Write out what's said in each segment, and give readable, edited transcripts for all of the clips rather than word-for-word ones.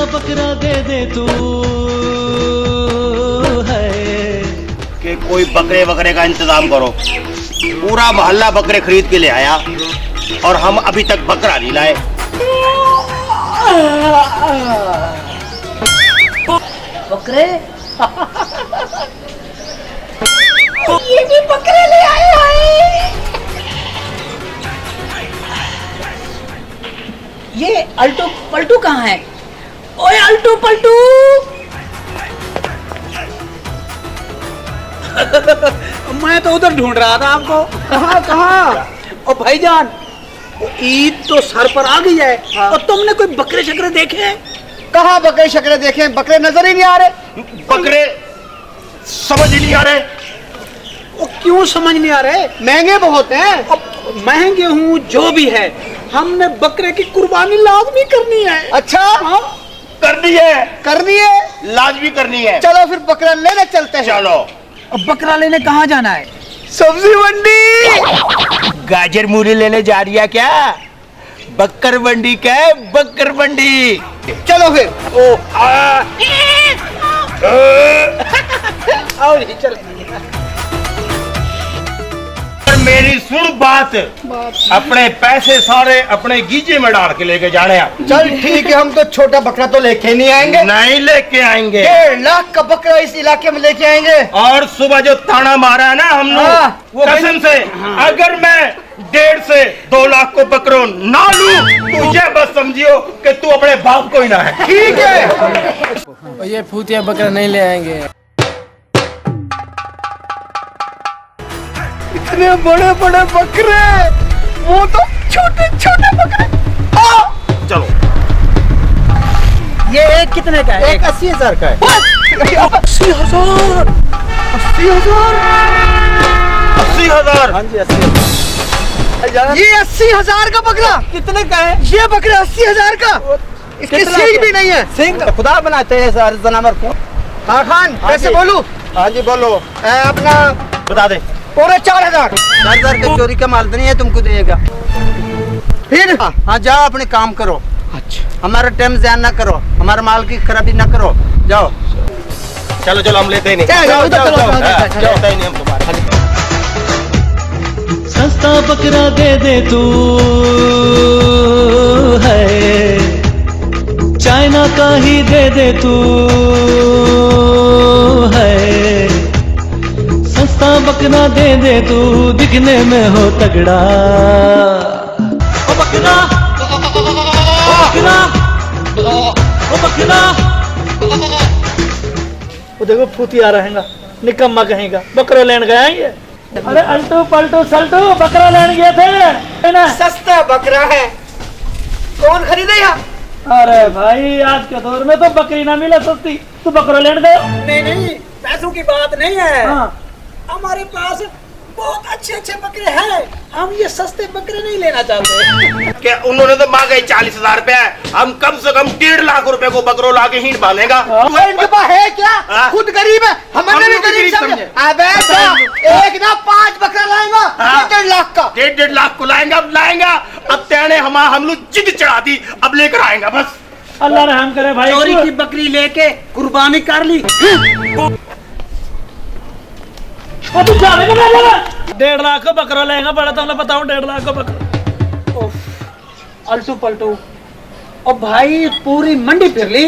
बकरा दे दे तू है कि कोई बकरे वकरे का इंतजाम करो। पूरा मोहल्ला बकरे खरीद के ले आया और हम अभी तक बकरा नहीं लाए। बकरे ये भी बकरे ले आए हैं। ये अल्टू पल्टू कहाँ है? ओए अल्टू पल्टू मैं तो उधर ढूंढ रहा था आपको। कहाँ? और भाईजान ईद तो सर पर आ गई है। हाँ। और तुमने कोई बकरे शकरे देखे हैं? कहाँ बकरे शकरे देखे? बकरे नजर ही नहीं आ रहे। बकरे समझ ही नहीं आ रहे। वो क्यों समझ नहीं आ रहे? महंगे बहुत हैं। अब महंगे हूँ जो भी है, हमने बकरे की कुर्बानी लाजमी करनी है। अच्छा हाँ? करनी है, करनी है, लाजमी करनी है। चलो फिर बकरा लेने चलते हैं। चलो। अब बकरा लेने कहाँ जाना है? सब्जी मंडी। गाजर मूली लेने जा रही है क्या? बकर मंडी का है, बकर मंडी। चलो फिर। और ही चल। मेरी सुन बात, अपने पैसे सारे अपने गीजे में डाल के लेके जाने हैं। चल ठीक है, हम तो छोटा बकरा तो लेके नहीं आएंगे। नहीं लेके आएंगे। 1.5 लाख का बकरा इस इलाके में लेके आएंगे। और सुबह जो ताना मारा है ना हमने, वो कसम से अगर मैं 1.5 से 2 लाख को बकरों ना लूं तो ये बस समझियो कि तू अपने बाप को ही ना है। ठीक है। ये फूतिया बकरा नहीं ले आएंगे। इतने बड़े बड़े बकरे, वो तो छोटे छोटे बकरे। चलो। ये एक कितने का है? एक 80,000 का है। 80,000। 80,000। हाँ जी 80,000। ये 80,000 का बकरा कितने का है? ये बकरा 80,000 का। इसके सींग भी नहीं है। सिंह खुदा बनाते हैं सारे जानवर को। हाँ खान, कैसे बोलूं? हाँ जी बोलो। अपना बता दे। पूरे 4,000। 4,000 का चोरी का माल तो नहीं है, तुमको देगा। फिर हाँ जाओ अपने काम करो। अच्छा हमारा टाइम ज़ाया ना करो, हमारे माल की खराबी ना करो। जाओ चलो चलो, हम लेते ही नहीं। जाओ, जाओ, चलो, जाओ, चलो, हाँ, चलो, लेते ही नहीं हम तुम्हारे। सस्ता बकरा दे दे तू है, चाइना का ही दे दे तू है। सस्ता बकरा दे दे तू, दिखने में हो तगड़ा। ओ बकरा, ओ बकरा, ओ बकरा। वो देखो फूतिया रहेगा, निकम्मा कहेगा। बकरा लेने गया है ये। अरे अल्टू पल्टू सल्टू बकरा लेने गए थे ना। सस्ता बकरा है, कौन खरीदे यहाँ? अरे भाई आज के दौर में तो बकरी ना मिले सस्ती, तू बकरा लेने गए? नहीं नहीं, पैसों की बात नहीं है। हाँ। हमारे पास बहुत अच्छे अच्छे बकरे हैं, हम ये सस्ते बकरे नहीं लेना चाहते। क्या उन्होंने तो मांगे 40,000 रुपया, हम कम से कम 1.5 लाख रुपए को बकरों लाके हींट बांधेगा। इनके पास है क्या? हाँ? खुद गरीब है, हमने भी गरीब समझे। अबे एक ना 5 बकरा लाएगा 1.5 लाख का। 1.5 लाख को लाएंगा। अब लाएंगा, अब तेने हम लोग जिद चढ़ा दी, अब लेकर आएगा बस। अल्लाह रहम करे भाई। चोरी की बकरी लेके कुर्बानी कर ली। 1.5 लाख का बकरा लेगा, बड़ा तो बताऊं 1.5 लाख का बकरा। अल्टू पल्टू। और भाई पूरी मंडी फिर ली,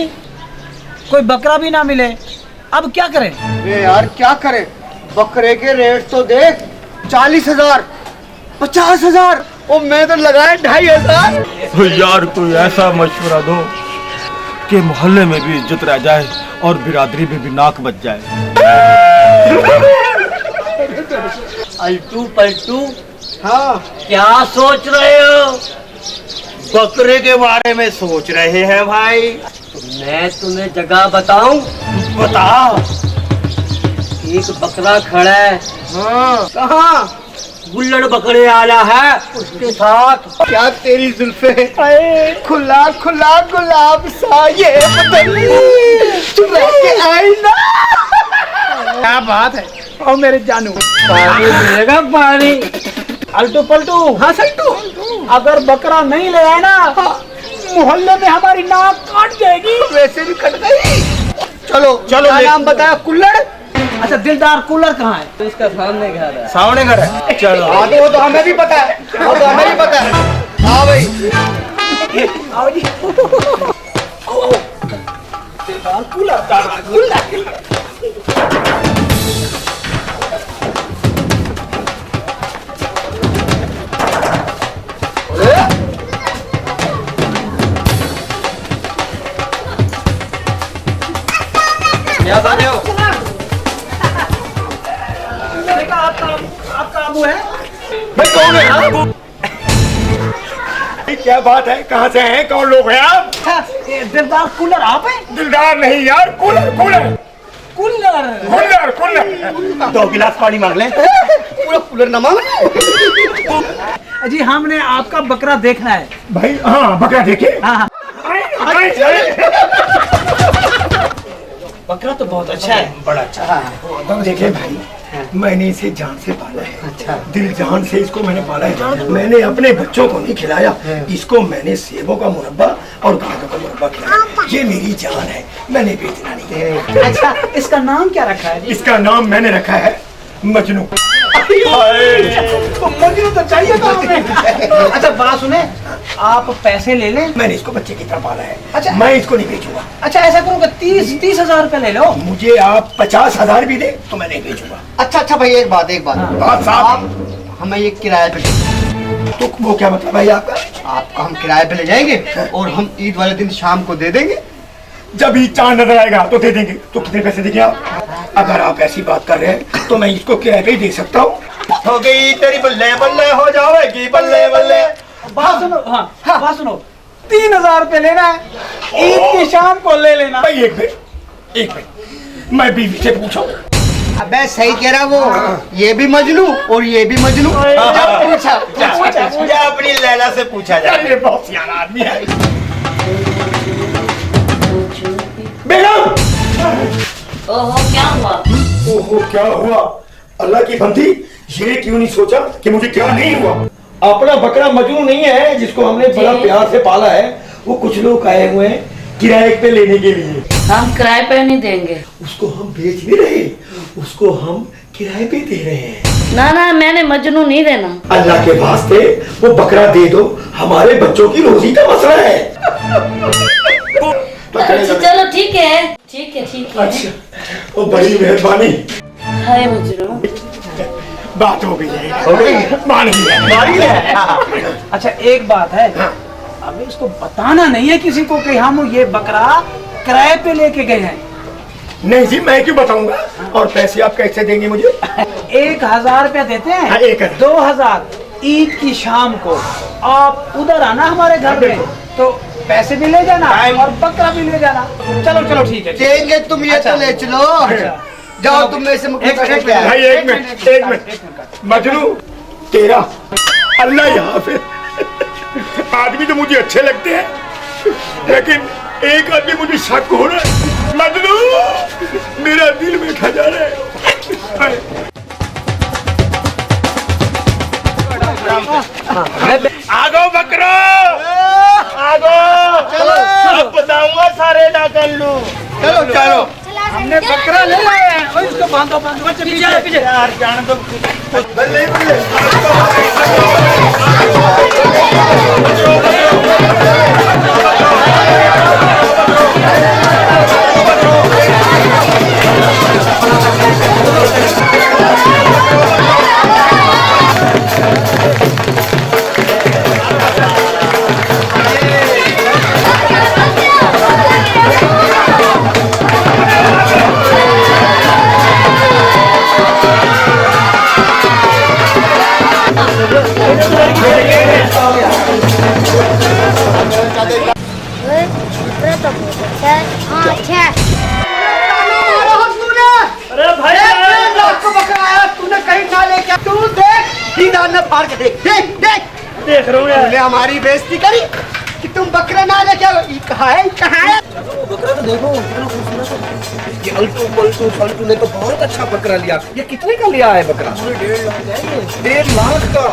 कोई बकरा भी ना मिले, अब क्या करें? अरे यार क्या करें, बकरे के रेट तो देख। 40,000, 50,000, और मैं तो लगाए 2,500। यार कोई ऐसा मशवरा दो कि मोहल्ले में भी इज्जत रह जाए और बिरादरी में भी नाक बच जाए। अल्टू पल्टू हाँ क्या सोच रहे हो? बकरे के बारे में सोच रहे हैं भाई। मैं तुम्हें जगह बताऊं? बता। एक बकरा खड़ा है। हाँ। कहाँ? गुल्लड़ बकरे आला है, उसके साथ। क्या तेरी जुल्फे, खुला खुला गुलाब सा ये बदन चुरा के आई ना। क्या बात है। और मेरे जानू पानी मिलेगा पानी। अल्टू पल्टू। हाँ सल्टू, अगर बकरा नहीं ले आए ना मोहल्ले में हमारी नाक काट जाएगी। वैसे भी कट गई। चलो चलो, क्या ले- नाम बताया? कुल्लड़। अच्छा दिलदार कूलर कहाँ है? सामने घर है। चलो हाँ तो वो तो हमें भी पता है, वो तो हमें भी पता है। हाँ भाई। आओ जी। दिलदार कूलर। आपका अबू है? भाई कौन है आप? क्या बात है? कहाँ से हैं? कौन लोग हैं आप? अच्छा ये दिलदार कूलर आप हैं? दिलदार नहीं यार, cooler cooler cooler. Cooler cooler. 2 गिलास पानी मांग ले। पूरा कुल्लड़ न मांग। जी हमने आपका बकरा देखना है। भाई हाँ, बकरा देखे। हाँ हाँ। बकरा तो बहुत अच्छा है, बड़ा अच्छा है। देखे भाई, मैंने इसे जान से पाला है। अच्छा, दिल जान से इसको मैंने पाला है। मैंने अपने बच्चों को नहीं खिलाया, इसको मैंने सेबों का मुरब्बा और गाजर का मुरब्बा खिलाया। ये मेरी जान है, मैंने बेचना नहीं है। अच्छा इसका नाम क्या रखा है जी? इसका नाम मैंने रखा है मजनू। तो मजनू तो चाहिए था हमें। अच्छा बात सुने, आप पैसे ले लें। मैंने इसको बच्चे की तरह पाला है। अच्छा। मैं इसको नहीं बेचूंगा। अच्छा ऐसा करूँगा 30 हजार रुपए ले लो। मुझे आप 50,000 भी दे तो मैं नहीं बेचूंगा। अच्छा भाई एक बात बात साहब, आप हमें ये किराए पे दे। तो वो क्या मतलब है आपका? आपको हम किराए पे ले जाएंगे और हम ईद वाले दिन शाम को दे देंगे। जब ही चांद नजर आएगा तो दे देंगे। तो कितने पैसे देंगे आप? अगर आप ऐसी बात कर रहे हैं तो मैं इसको किराए पे ही दे सकता हूँ। हो गई तेरी बल्ले बल्ले हो जाएगी बल्ले बल्ले। बात सुनो। हाँ बात सुनो, 3000 रुपए लेना है, ईद की शाम को ले लेना। भाई एक मिनट, मैं बीवी से पूछूं। अबे सही कह रहा वो, ये भी मजनू और ये भी मजनू। जब पूछा या अपनी लैला से पूछा जाए। ये बहुत सियाना आदमी है। बेगम! ओहो क्या हुआ? ओहो क्या हुआ? अल्लाह की बंदी, ये क्यों नहीं सोचा कि मुझे क्या नहीं हुआ? अपना बकरा मजनू नहीं है जिसको हमने बड़ा प्यार से पाला है। वो कुछ लोग आए हुए हैं किराए पे लेने के लिए। हम किराए पे नहीं देंगे। उसको हम बेच नहीं रहे, उसको हम किराए पे दे रहे हैं। ना ना मैंने मजनू नहीं देना। अल्लाह के वास्ते वो बकरा दे दो, हमारे बच्चों की रोजी का मसला है। अच्छा चलो ठीक है ठीक है ठीक है। अच्छा, वो बड़ी मेहरबानी। हाय मजनू। बात हो गई, मान लिया। अच्छा एक बात है, अभी इसको बताना नहीं है किसी को कि हम ये बकरा किराए पे लेके गए हैं। नहीं जी, मैं क्यों बताऊंगा? और पैसे आप कैसे देंगे मुझे? 1000 रुपया देते हैं। हाँ, 1000। 2000 ईद की शाम को आप उधर आना हमारे घर में, तो पैसे भी ले जाना और बकरा भी ले जाना। चलो चलो ठीक है। देंगे तुम, ये तो ले चलो। जाओ तुम मेरे से मुझे भाई एक मिनट, मजनू तेरा अल्लाह यहाँ पे। आदमी तो मुझे अच्छे लगते हैं, लेकिन एक आदमी मुझे शक हो रहा है। मजनू, मेरा दिल बैठा जा रहा है। आगो बकरो, आगो। अब बताऊंगा सारे डाकन लू। चलो चलो। हमने बकरा ले लिया है। ओए, इसको बांधो बांधो बच्चे पीछे पीछे। यार जान दो। बल्ले बल्ले। अरे भाई आपको बकरा आया, तूने कहीं ना लेके तू देख, दीदार ने फाड़ के देख देख देख देख रहा हूँ तूने हमारी बेइज्जती करी। कि तुम बकरा ना लेके आओ। ये कहाँ है, कहाँ है? बकरा तो देखो कितना खूबसूरत है। ये अल्टू पल्टू ने तो बहुत अच्छा बकरा लिया। ये कितने का लिया है बकरा? 1.5 लाख का।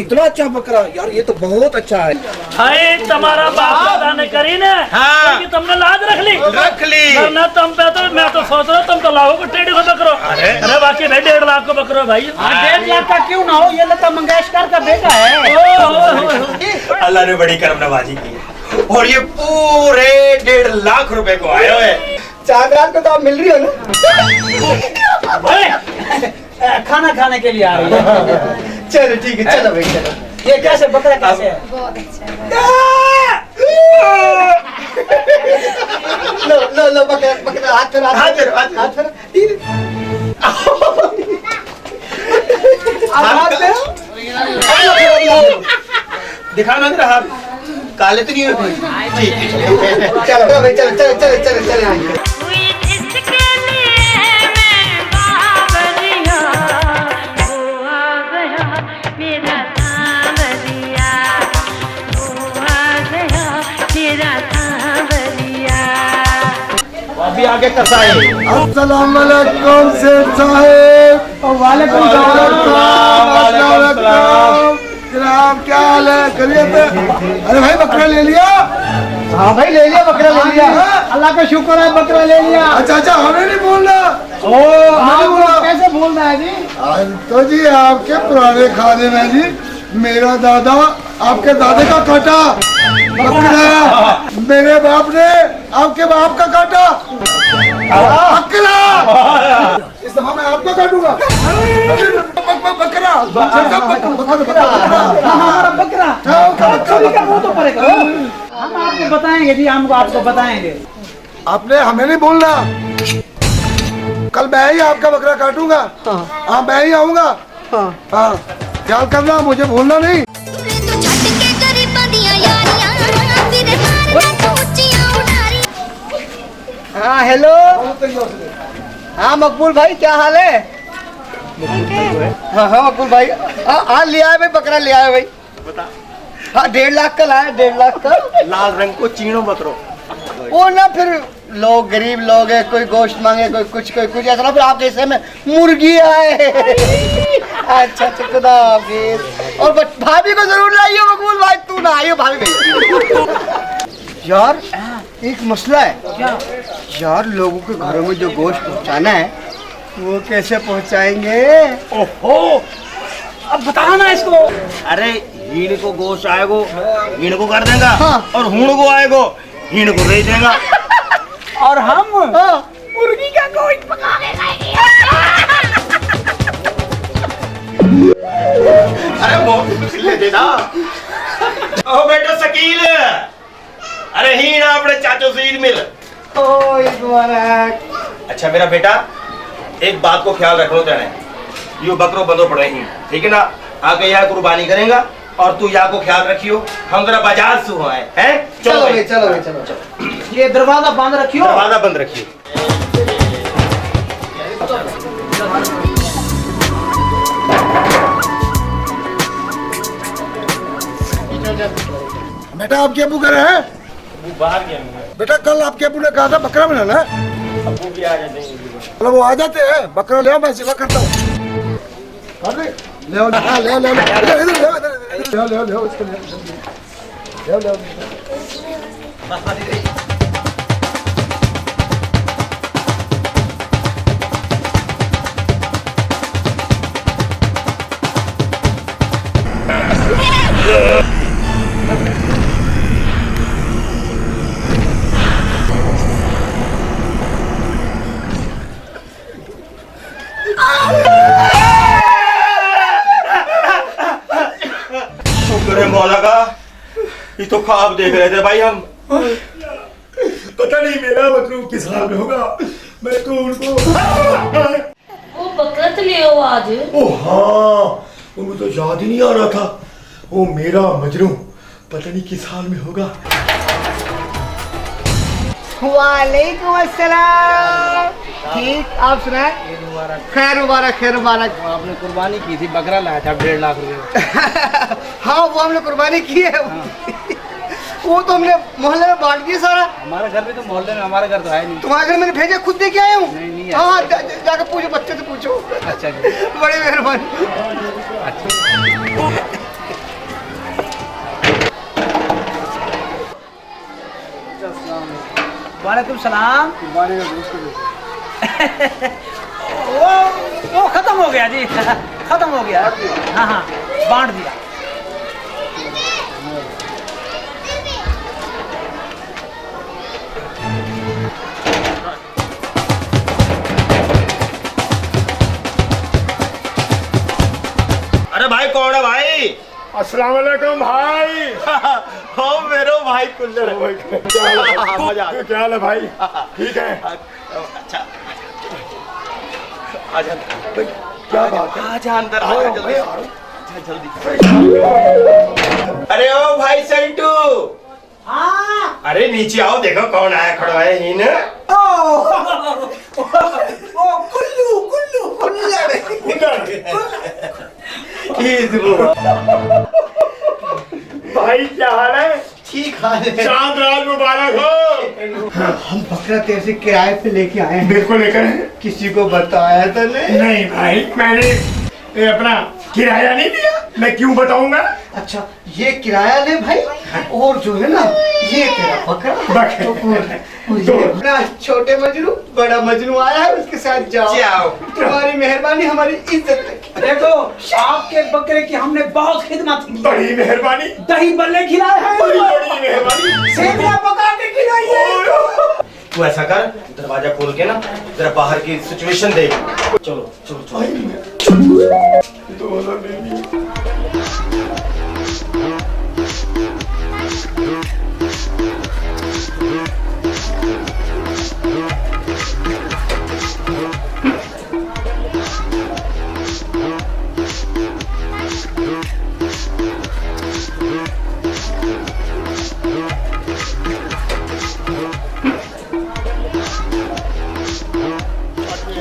इतना अच्छा बकरा यार, ये तो बहुत अच्छा है। हाय तुम्हारा बाप दादा ने करी ने कि तुमने लाज रख ली वरना तुम पे तो मैं तो सोच रहा हूँ तुम तो लाओगे 1.5 को बकरो। अरे बाकी भाई 1.5 लाख को बकरो भाई। 1.5 लाख का क्यों ना हो, ये लता मंगेशकर का बेटा है। अल्लाह ने बड़ी करम नवाजी की है और ये पूरे 1.5 लाख रुपए को आए हुए। चांद रात को तो आप मिल रही हो ना? खाना खाने के लिए आ रही है। चलो ठीक है, चलो भाई चलो। ये कैसे बकरा कैसे है? बहुत अच्छा है। लो लो लो, बकरा हाथ फिर हाथ फिर हाथ फिर दिखा ना जरा हाथ, काले तो नहीं हुए। चलो भाई, चलो चलो चलो चलो चलो। अभी आगे करता है। अस्सलाम वालेकुम सेठ साहब। वालेकुम जनाब क्या हाल है, खैरियत है? अरे भाई बकरा ले लिया? हाँ भाई ले लिया, बकरा ले लिया। अल्लाह का शुक्र है, बकरा ले लिया। अच्छा अच्छा, हमें नहीं बोलना। आप कैसे बोल रहे हैं जी? तो जी आपके पुराने खाने में जी मेरा दादा आपके दादे का काटा बकरा, मेरे बाप ने आपके बाप का काटा बकरा, इस दफा मैं आपका काटूंगा बकरा। हमारा बकरा का मुंह तो पड़ेगा। हम आपको बताएंगे जी, हम आपको बताएंगे। आपने हमें नहीं बोलना। कल मैं ही आपका बकरा काटूंगा। हाँ मैं ही आऊंगा। हाँ ख्याल करना, मुझे भूलना नहीं। हाँ हेलो। हाँ मकबूल भाई, क्या हाल है? हाँ हाँ मकबूल भाई, हाँ लिया है भाई, बकरा लिया है भाई। बता। हाँ 1.5 लाख का लाया, 1.5 लाख का। लाल रंग को चीनो बकरो। वो ना फिर लोग गरीब लोग है, कोई गोश्त मांगे, कोई कुछ ऐसा ना, फिर आपके हिस्से में मुर्गी आए। अच्छा अच्छा, खुदा हाफिज। और भाभी को जरूर लाइयो मकबूल भाई, तू ना आइयो, भाभी भेज। यार एक मसला है। क्या? यार लोगों के घरों में जो गोश्त पहुंचाना है वो कैसे पहुंचाएंगे? ओहो, अब बताओ ना इसको। अरे हीण को गोश्त आएगो, हीण को कर देगा। हाँ। और हूण को आएगो, हीण को भेज देगा। और हम मुर्गी का गोश्त पका के खाएंगे। अरे वो ले देना। ओ बेटा शकील, अरे हीण अपने चाचो से ईद मिल। ओ ईद मुबारक। अच्छा मेरा बेटा, एक बात को ख्याल रखो तेने, यो बकरो बंदो पड़े ही, ठीक है ना? आके यहाँ कुर्बानी करेगा और तू यहाँ को ख्याल रखियो। हम जरा बाजार से हुआ है? चलो भाई चलो भाई चलो चलो। ये दरवाजा बंद रखियो। दरवाजा बंद रखिए। बेटा आपके अबू घर है? बाहर गया बेटा कल आपके अबू ने कहा था बकरा बनाना है। अबू भी आ जाते हैं। चलो वो आ जाते हैं, बकरा ले आओ, मैं सेवा करता हूँ। ले आओ ले आओ ले आओ ले आओ ले आओ ले आओ इसको ले आओ ले आओ। शुक्र है मौला का, ये तो ख्वाब देख रहे थे भाई हम। पता नहीं मेरा मतलब किस हाल में होगा, मैं तो उनको वो बकरा तो ले आओ आज। ओ हाँ, वो मुझे तो याद ही नहीं आ रहा था। वो मेरा मजनू पता नहीं किस हाल में होगा। वालेकुम अस्सलाम। ठीक, आप सुनाए? खैर मुबारक, खैर मुबारक। आपने कुर्बानी की थी, बकरा लाया था 1.5 लाख रुपए। हाँ वो हमने कुर्बानी की है। वो तो हमने मोहल्ले में बांट दिया सारा। हमारा घर भी तो मोहल्ले में, हमारा घर तो है नहीं। तुम्हारे घर मैंने भेजा, खुद दे के आया हूँ। नहीं हाँ, जाकर पूछो, बच्चे से पूछो। अच्छा जी, बड़ी मेहरबानी। वालेकुम सलाम। वो खत्म हो गया जी, खत्म हो गया। हाँ हाँ, बांट दिया। अरे भाई कौन है भाई? अस्सलाम वालेकुम भाई। हो मेरो भाई कुल्लर। क्या हाल है भाई? ठीक है। अच्छा आजा क्या बात है? आजा अंदर आजा जल्दी जल्दी। अरे ओ भाई संटू। हाँ। अरे नीचे आओ, देखो कौन आया खड़ा है ही ना। कुल्लू कुल्लू भाई क्या हाल है? ठीक है। चांद रात मुबारक हो। हम बकरा तेरे से किराए पे लेके आए हैं। बिल्कुल लेकर हैं। किसी को बताया तो नहीं? नहीं भाई, मैंने ये अपना किराया नहीं दिया, मैं क्यों बताऊंगा? अच्छा, ये किराया ले भाई। और जो है ना, ये तेरा बकरा। तो अपना छोटे मजनू बड़ा मजनू आया है, उसके साथ जाओ। जाओ। तुम्हारी मेहरबानी हमारी इज्जत रखी। देखो, आपके बकरे की हमने बहुत खिदमत की। बड़ी मेहरबानी। दही बल्ले खिलाए हैं, बड़ी मेहरबानी। सेवइयां पका के खिलाई है। तू ऐसा कर, दरवाजा खोल के ना जरा बाहर की सिचुएशन देख। चलो चलो चलो।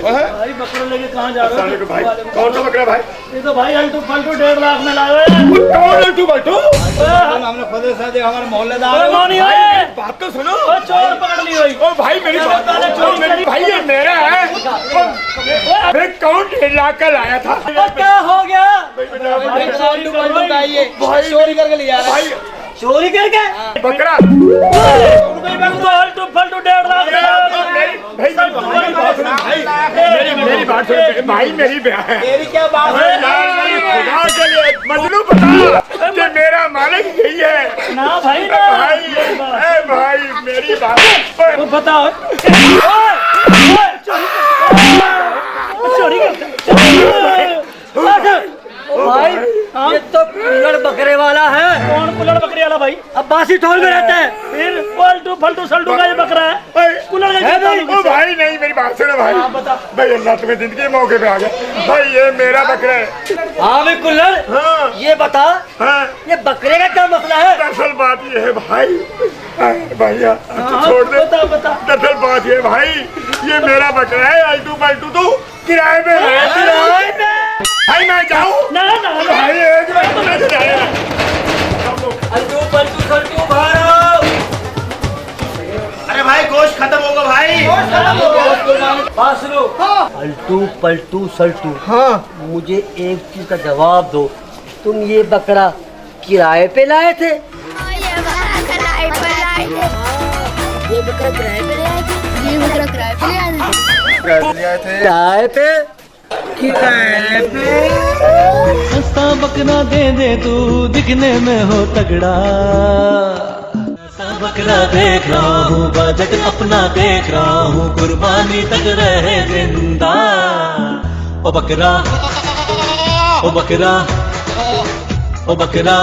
भाई बकरा लेके कहाँ जा रहे हो? भाई कौन सा बकरा भाई? ये तो भाई अल्टू पल्टू 1.5 लाख में लाए हुए हैं। कौन अल्टू बल्टू? हमने खुद से हमारे मोहल्लेदार। कौन है? बात तो सुनो। वो चोर पकड़ ली हुई। ओ भाई मेरी बात सुनो, मेरी भाई ये मेरा है। मैं कौन 1.5 लाख का लाया था? क्या हो गया? चोरी करके लिया भाई चोरी करके बकरा अल्टू पल्टू 1.5 लाख में लाए हुए हैं। मेरी बात सुनो भाई, मेरी ब्याह है। तेरी क्या बात है? खुदा के लिए मजनू बता कि मेरा मालिक यही है ना भाई ना। भाई। ए भाई मेरी बात तो बताओ। चोरी भाई ये तो कुल्लड़ बकरे वाला है। कौन कुल्लड़ बकरी वाला भाई? अब बासी ठोल में रहता है। फिर पल्टू फल्टू सल्टू का ये बकरा है। कुल्लड़ का क्या ताल्लुक ओ है? भाई नहीं, मेरी बात सुनो भाई। भाई अल्लाह तुम्हें जिंदगी के मौके पे आ गया। भाई ये मेरा बकरा है। हाँ भी कुल्लड़, हाँ ये बता, हाँ। ये बकरे का क्या मसला है? दरअसल बात ये है भाई, भैया छोड़ दे। बता बता। दरअसल बात ये है भाई, ये मेरा बकरा है। अल्टू पल्टू तू किराए पे लाया। किराए पे? भाई मैं जाऊँ? ना ना भाई एक मिनट में जाएगा। अल्टू पल्टू सल्टू भारो। अरे भाई गोश्त खत्म होगा भाई। बात सुनो। अल्टू पल्टू सल्टू, हाँ, मुझे एक चीज का जवाब दो। तुम ये बकरा किराए पे लाए थे? ये बकरा किराए पे लाए थे। ये बकरा किराए पे ले आए थे। ये बकरा किराए पे ले आए थे। किराए पे? किराए पे? सस्ता बकरा दे दे तू, दिखने में हो तगड़ा। सस्ता बकरा देख रहा हूँ, बजट अपना देख रहा हूँ, कुर्बानी तक रहे जिंदा। ओ बकरा, ओ बकरा, ओ बकरा।